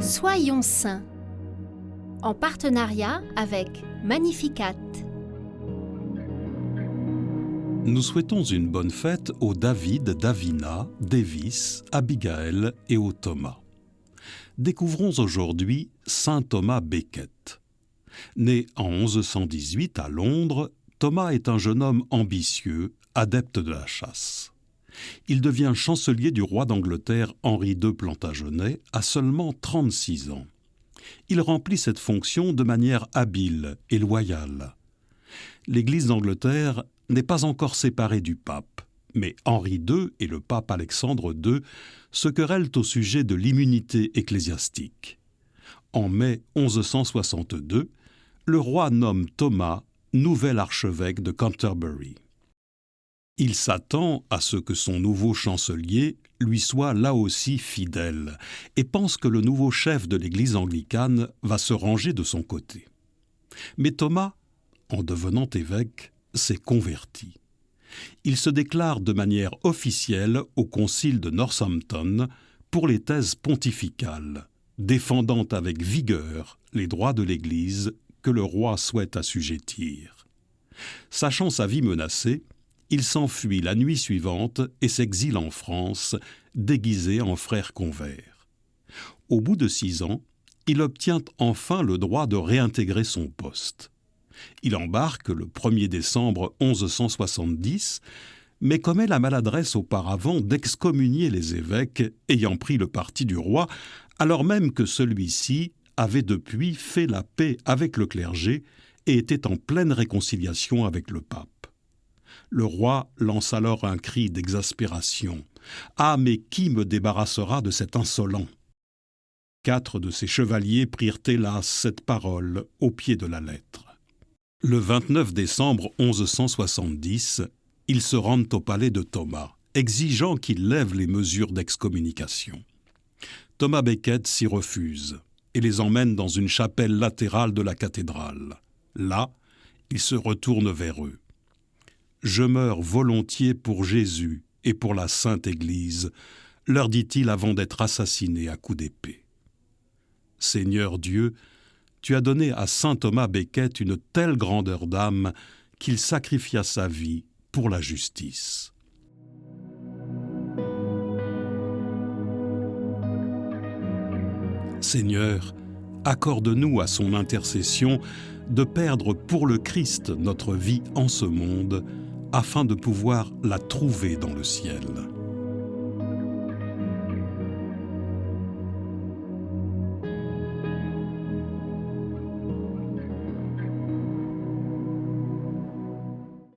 Soyons saints, en partenariat avec Magnificat. Nous souhaitons une bonne fête aux David, Davina, Davis, Abigail et aux Thomas. Découvrons aujourd'hui saint Thomas Becket. Né en 1118 à Londres, Thomas est un jeune homme ambitieux, adepte de la chasse. Il devient chancelier du roi d'Angleterre Henri II Plantagenet à seulement 36 ans. Il remplit cette fonction de manière habile et loyale. L'Église d'Angleterre n'est pas encore séparée du pape, mais Henri II et le pape Alexandre II se querellent au sujet de l'immunité ecclésiastique. En mai 1162, le roi nomme Thomas nouvel archevêque de Canterbury. Il s'attend à ce que son nouveau chancelier lui soit là aussi fidèle et pense que le nouveau chef de l'Église anglicane va se ranger de son côté. Mais Thomas, en devenant évêque, s'est converti. Il se déclare de manière officielle au concile de Northampton pour les thèses pontificales, défendant avec vigueur les droits de l'Église que le roi souhaite assujettir. Sachant sa vie menacée, il s'enfuit la nuit suivante et s'exile en France, déguisé en frère convers. Au bout de 6 ans, il obtient enfin le droit de réintégrer son poste. Il embarque le 1er décembre 1170, mais commet la maladresse auparavant d'excommunier les évêques ayant pris le parti du roi, alors même que celui-ci avait depuis fait la paix avec le clergé et était en pleine réconciliation avec le pape. Le roi lance alors un cri d'exaspération. « Ah, mais qui me débarrassera de cet insolent ?» 4 de ses chevaliers prirent hélas cette parole au pied de la lettre. Le 29 décembre 1170, ils se rendent au palais de Thomas, exigeant qu'il lève les mesures d'excommunication. Thomas Becket s'y refuse et les emmène dans une chapelle latérale de la cathédrale. Là, il se retourne vers eux. « Je meurs volontiers pour Jésus et pour la Sainte Église », leur dit-il avant d'être assassiné à coups d'épée. « Seigneur Dieu, tu as donné à saint Thomas Becket une telle grandeur d'âme qu'il sacrifia sa vie pour la justice. » Seigneur, accorde-nous à son intercession de perdre pour le Christ notre vie en ce monde, afin de pouvoir la trouver dans le ciel.